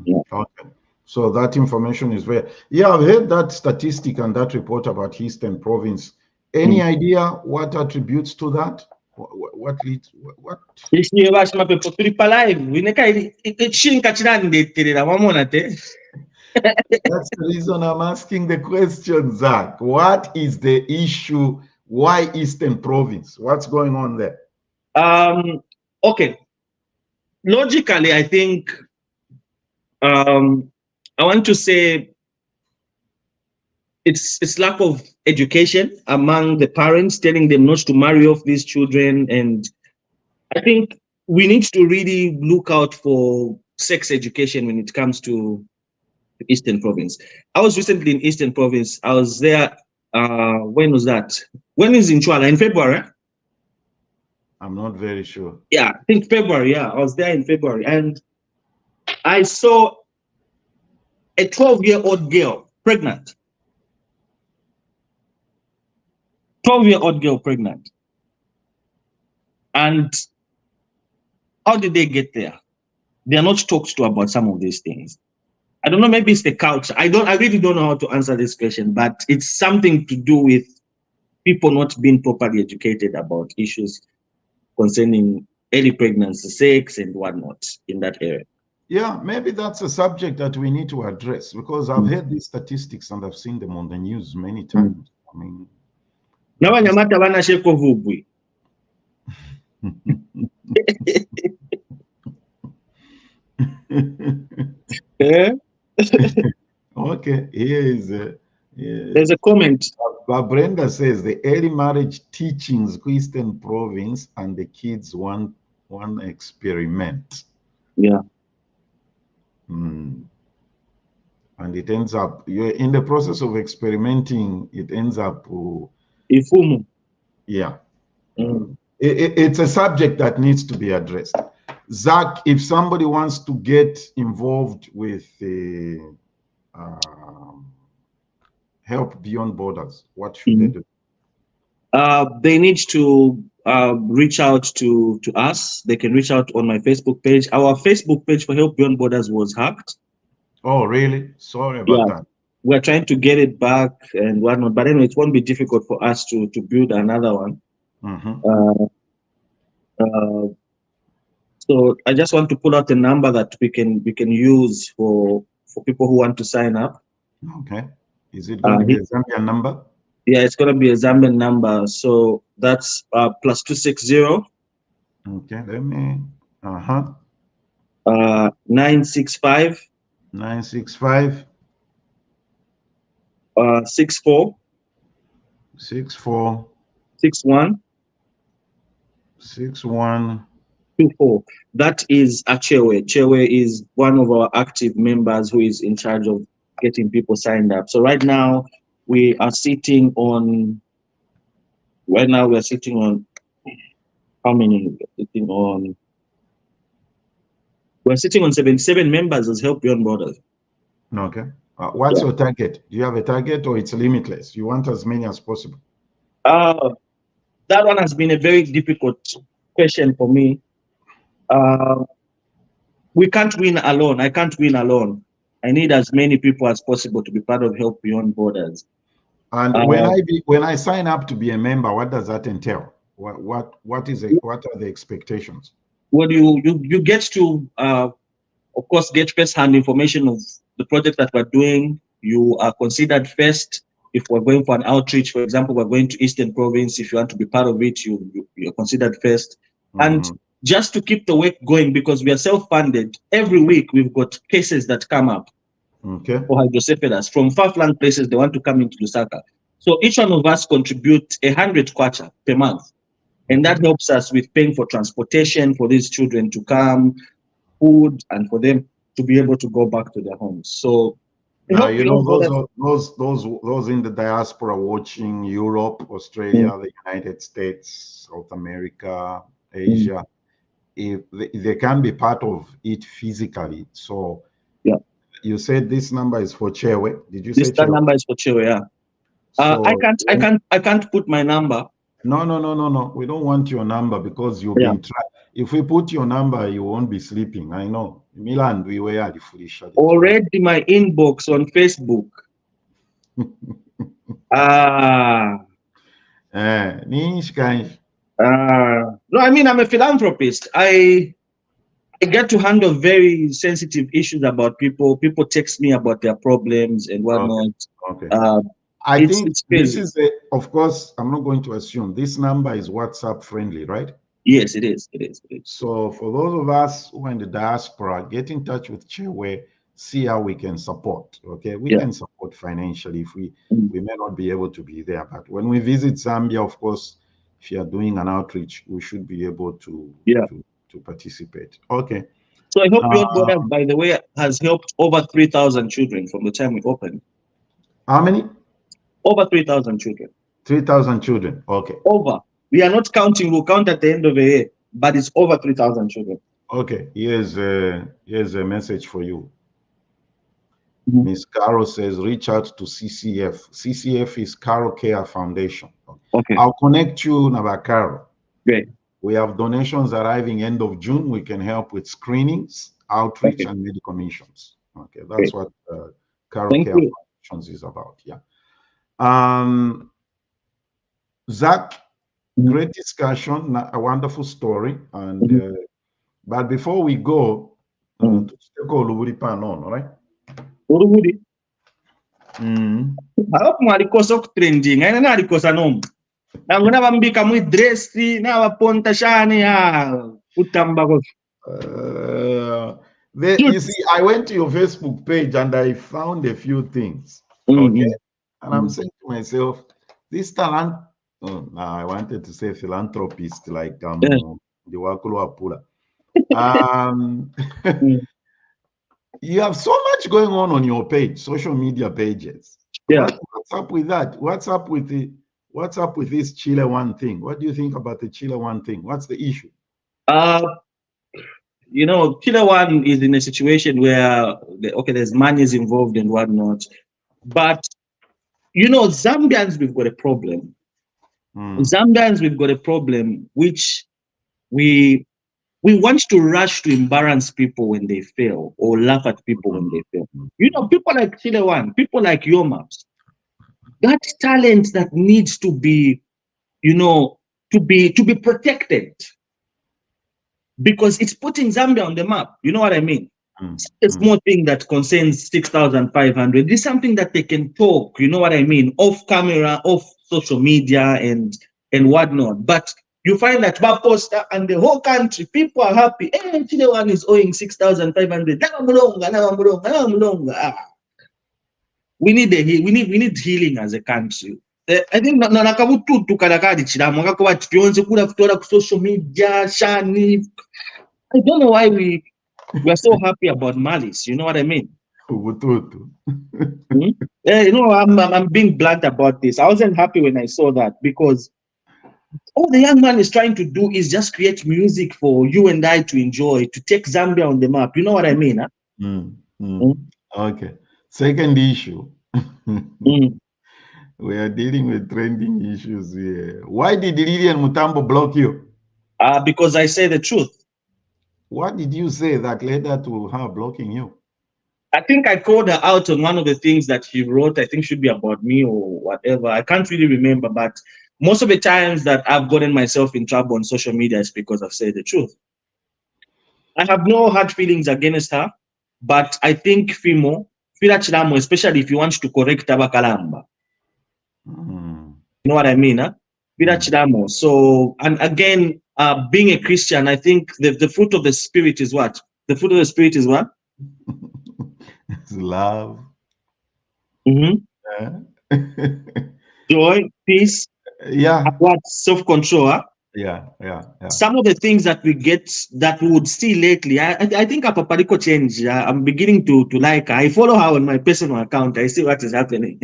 Yeah. Okay. So that information is where, yeah, I've heard that statistic and that report about Eastern Province. Any idea what attributes to that? What leads, what? Ishniye bashi mapepo tuli palive wineka ichinka chirandeterera wamona te. That's the reason I'm asking the question, Zach. What is the issue? Why Eastern Province? What's going on there? Okay. Logically, I think I want to say it's lack of education among the parents, telling them not to marry off these children. And I think we need to really look out for sex education when it comes to Eastern Province. I was recently in Eastern Province. I was there. When was that? When is in Chwala? In February? I'm not very sure. Yeah, I think February. Yeah, I was there in February, and I saw a 12-year-old girl pregnant. 12-year-old girl pregnant. And how did they get there? They are not talked to about some of these things. I don't know, maybe it's the culture. I really don't know how to answer this question, but it's something to do with people not being properly educated about issues concerning early pregnancy, sex, and whatnot in that area. Yeah, maybe that's a subject that we need to address because I've heard these statistics and I've seen them on the news many times. I mean, but N'abanyamata banasheko vubwi. Yeah. Okay, here is There's a comment. Brenda says the early marriage teachings, Christian province, and the kids want one experiment. Yeah. Hmm. And it ends up, you're in the process of experimenting, it ends up, Ifumu. yeah. Mm. It's a subject that needs to be addressed. Zach, if somebody wants to get involved with um, Help Beyond Borders, what should they Mhm. do? They need to reach out to us. They can reach out on my Facebook page. Our Facebook page for Help Beyond Borders was hacked. Oh, really? Sorry about Yeah, that. we're trying to get it back and whatnot. But anyway, it won't be difficult for us to build another one. Mm-hmm. Uh, uh, so I just want to pull out a number that we can use for people who want to sign up. Okay. Is it going to be a Zambian number? Yeah, it's gonna be a Zambian number. So that's +260 Okay, let me, uh-huh. 965 965 64 64 61 61. 24. That is Achewe. Chewe is one of our active members who is in charge of getting people signed up. So right now we are sitting on. Right now we are sitting on how many? We're sitting on 77 members as Help Beyond Borders. Okay. What's Yeah. your target? Do you have a target or it's limitless? You want as many as possible? Uh, that one has been a very difficult question for me. Uh, we can't win alone. I can't win alone. I need as many people as possible to be part of Help Beyond Borders. And Uh, when I sign up to be a member, what does that entail? What are the expectations? well, you get to, of course, get first-hand information of the project that we're doing. You are considered first. If we're going for an outreach, for example, we're going to Eastern Province. If you want to be part of it, you're considered first. And Mm-hmm. just to keep the work going, because we are self-funded, every week we've got cases that come up Okay. for hydrocephalus from far-flung places. They want to come into Lusaka. So each one of us contribute 100 kwacha per month. And that Okay. helps us with paying for transportation for these children to come, food, and for them to be able to go back to their homes. So Now, help you beyond know, borders. those in the diaspora watching Europe, Australia, the United States, South America, Mm. Asia, if they can be part of it physically. So Yeah, you said this number is for Chewe. Did you say that Chewe? number is for Chewe. Yeah, So I can't put my number. no, no, no, no, no. We don't want your number because you've Yeah, been trying. If we put your number, you won't be sleeping. I know. Milan, we were the foolish. already my inbox on Facebook. Ah, no, I mean I'm a philanthropist. I get to handle very sensitive issues about people. People text me about their problems and Okay, whatnot. okay. Uh, I think it's this crazy. is of course, I'm not going to assume this number is WhatsApp friendly, right? Yes, it is. It is. It is. So for those of us who are in the diaspora, get in touch with Chewe, see how we can support. Okay, we Yeah. can support financially if Mm. we may not be able to be there, but when we visit Zambia, of course, if you are doing an outreach, we should be able Yeah. to participate. Okay. So I hope Beyond Uh, Borders, by the way, has helped over 3,000 children from the time we opened. how many? Over 3,000 children. 3,000 children. Okay. Over. We are not counting. We'll count at the end of the year, but it's over 3,000 children. Okay. Here's a message for you. Mhm. Miss Caro says, reach out to CCF. CCF is Caro Care Foundation. Okay. I'll connect you, Nabakaro. Great. We have donations arriving end of June. We can help with screenings, outreach, Okay. and medical missions. Okay, that's Great. what Caro Thank Care you. Foundations is about. Yeah. Zach, Mhm. great discussion, a wonderful story. And Mhm. but before we go, Mhm. all right? Uruhudi. Mm. Hapo mwalikosa okutrending. Aina alikosa nomu. Nangunabambika mwidresi nawaponta shani kutamba ko. You see, I went to your Facebook page and I found a few things. Mm-hmm. Okay. And I'm saying to myself, this talent, I wanted to say philanthropist, like the Wakulu Apura. You have so much going on your page, social media pages. Yeah. What's up with that? What's up with this Chile one thing? What do you think about the Chile one thing? What's the issue? Chile one is in a situation where there's money is involved and whatnot, but Zambians, we've got a problem. Zambians, we've got a problem, which we want to rush to embarrass people when they fail or laugh at people when they fail. People like Chile one, people like Yomaps, that talent that needs to be, to be protected, because it's putting Zambia on the map. You know what I mean? A small thing that concerns 6,500 is something that they can talk, you know what I mean, off camera, off social media and whatnot. But you find that poster and the whole country, people are happy. Hey, Chile one is owing 6,500. We need healing as a country. I think nanakabututu kadakadi chilamo akakuba tionze kula kutora ku social media shani. I don't know why we're so happy about malice. You know what I mean? I'm being blunt about this. I wasn't happy when I saw that, because all the young man is trying to do is just create music for you and I to enjoy, to take Zambia on the map. You know what I mean? Huh? Okay. Second issue. We are dealing with trending issues here. Why did Lilian Mutambo block you? Because I say the truth. What did you say that led her to her blocking you? I think I called her out on one of the things that she wrote, I think should be about me or whatever. I can't really remember, but most of the times that I've gotten myself in trouble on social media is because I've said the truth. I have no hard feelings against her, but I think Fila Chilamo, especially if you want to correct Tabakalamba. You know what I mean? Huh? Fila Chilamo. So, and again, being a Christian, I think the fruit of the Spirit is what? The fruit of the Spirit is what? It's love. Joy, peace. What? Self-control. Huh? Yeah. Some of the things that we get that we would see lately, I think Papariko change. I'm beginning to like her. I follow her on my personal account. I see what is happening.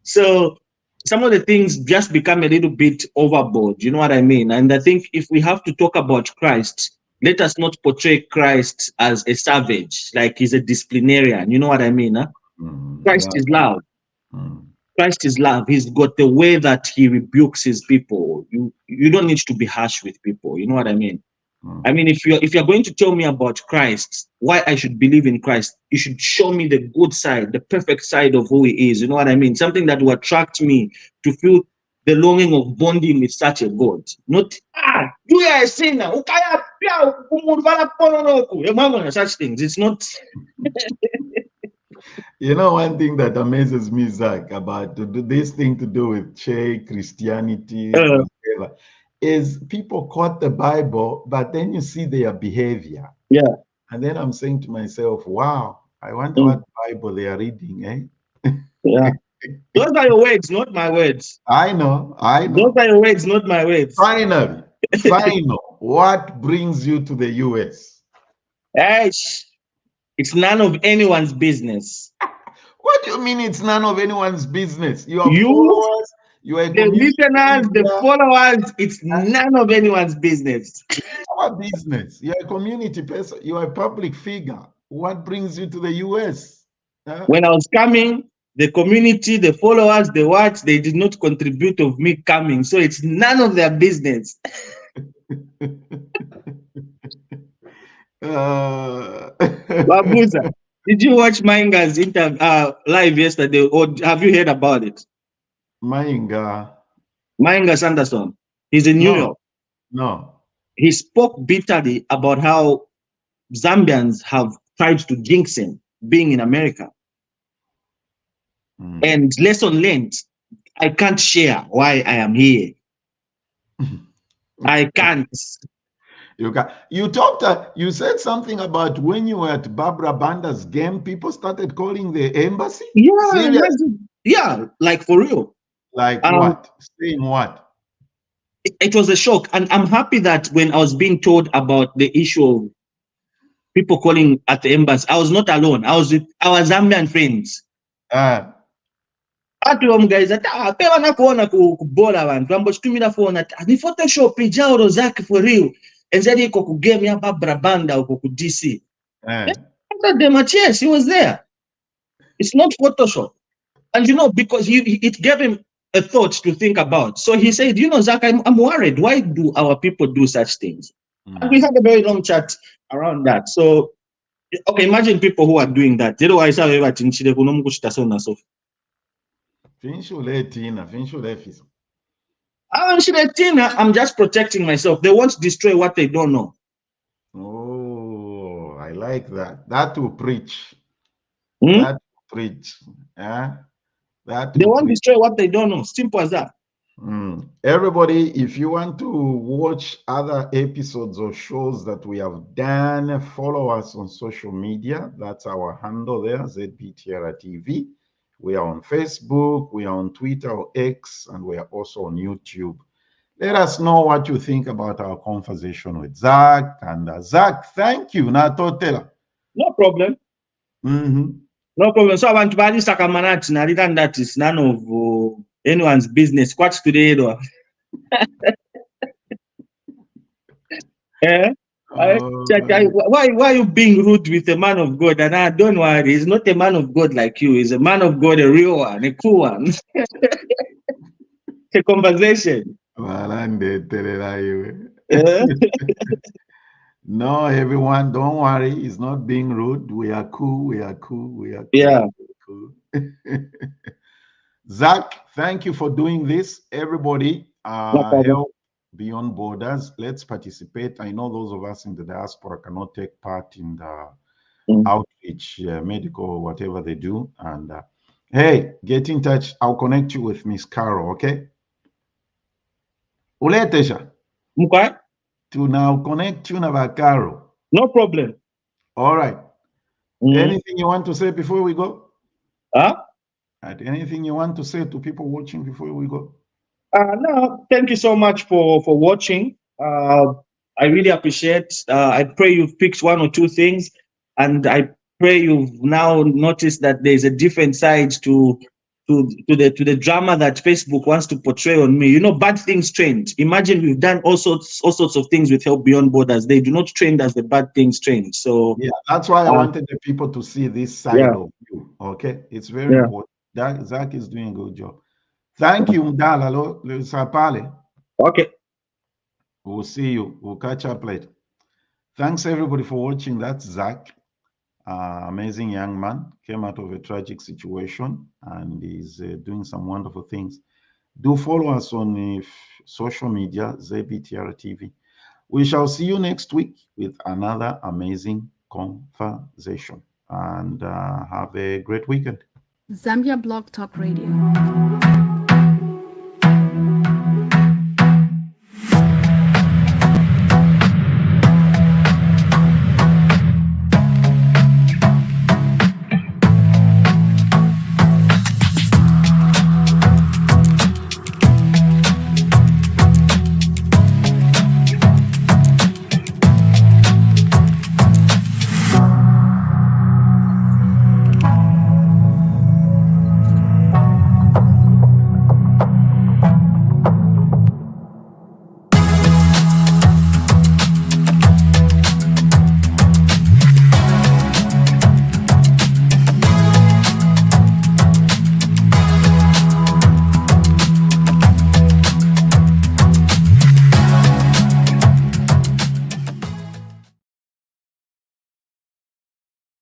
So some of the things just become a little bit overboard. You know what I mean? And I think if we have to talk about Christ, let us not portray Christ as a savage, like he's a disciplinarian. You know what I mean? Huh? Christ is love. Christ is love. He's got the way that he rebukes his people. You don't need to be harsh with people. You know what I mean? I mean, if you're going to tell me about Christ, why I should believe in Christ, you should show me the good side, the perfect side of who he is. You know what I mean? Something that will attract me to feel the longing of bonding with such a God. Not you are a sinner. Such things. It's not. You know, one thing that amazes me, Zach, about this thing to do with Christianity, whatever, is people quote the Bible, but then you see their behavior. Yeah. And then I'm saying to myself, wow, I wonder what Bible they are reading, eh? Yeah. Those are your words, not my words. I know. Those are your words, not my words. Finally, what brings you to the US? It's none of anyone's business. What do you mean it's none of anyone's business? You are followers, you are the listeners, the followers, it's none of anyone's business. Our business. You're a community person, you are a public figure. What brings you to the US? When I was coming, the community, the followers, the what, they did not contribute of me coming. So it's none of their business. Babuza, did you watch Mainga's live yesterday, or have you heard about it? Mainga Sanderson. He's in New York. No. He spoke bitterly about how Zambians have tried to jinx him being in America. And lesson learned, I can't share why I am here. I can't. You talked. You said something about when you were at Barbara Banda's game, people started calling the embassy. Yeah, Serious? imagine. Yeah, like for real. Like Um, what? Saying what? it was a shock, and I'm happy that when I was being told about the issue of people calling at the embassy, I was not alone. I was with our Zambian friends. Ati omugayiza ati apewa nakuona kubola abantu bambochitumira phone ati ni photoshop ijauro zake for real enzeri iko ku game ya Barbara Banda uko ku DC. I told them, yes, he was there. It's not Photoshop. And because it gave him a thought to think about. So he said, Zach, I'm worried. Why do our people do such things? And we had a very long chat around that. So, okay, imagine people who are doing that. I'm just protecting myself. They won't destroy what they don't know. Oh, I like that. That will preach. Hmm? That will preach. That They will won't preach. destroy what they don't know. Simple as that. Everybody, if you want to watch other episodes or shows that we have done, follow us on social media. That's our handle there, ZBTR TV. We are on Facebook, we are on Twitter or X, and we are also on YouTube. Let us know what you think about our conversation with Zach. And Zach, thank you. No problem. No problem. So abantu balisaka manati nalira that is none of anyone's business. What's today though? Why are you being rude with a man of God? And don't worry, he's not a man of God like you. He's a man of God, a real one, a cool one. It's a conversation. No, everyone, don't worry. He's not being rude. We are cool. We are cool. We are cool. Yeah. Cool. Zach, thank you for doing this. Everybody, help Beyond Borders. Let's participate. I know those of us in the diaspora cannot take part in the outreach, medical, whatever they do. And hey, get in touch. I'll connect you with Miss Carol, okay? Uletesha. Okay. To now connect you na Carol. No problem. All right. Anything you want to say before we go? Anything you want to say to people watching before we go? No, thank you so much for watching. I really appreciate. I pray you've picked one or two things, and I pray you've now noticed that there's a different side to the drama that Facebook wants to portray on me. Bad things trend. Imagine we've done all sorts of things with Help Beyond Borders. They do not trend as the bad things trend. So yeah, that's why I wanted the people to see this side of you. Okay, it's very important. Zach is doing a good job. Thank you, Mdala. Okay. We'll see you. We'll catch up later. Thanks everybody for watching. That's Zach. Amazing young man, came out of a tragic situation and is doing some wonderful things. Do follow us on social media, ZBTR TV. We shall see you next week with another amazing conversation. And have a great weekend. Zambia Blog Talk Radio.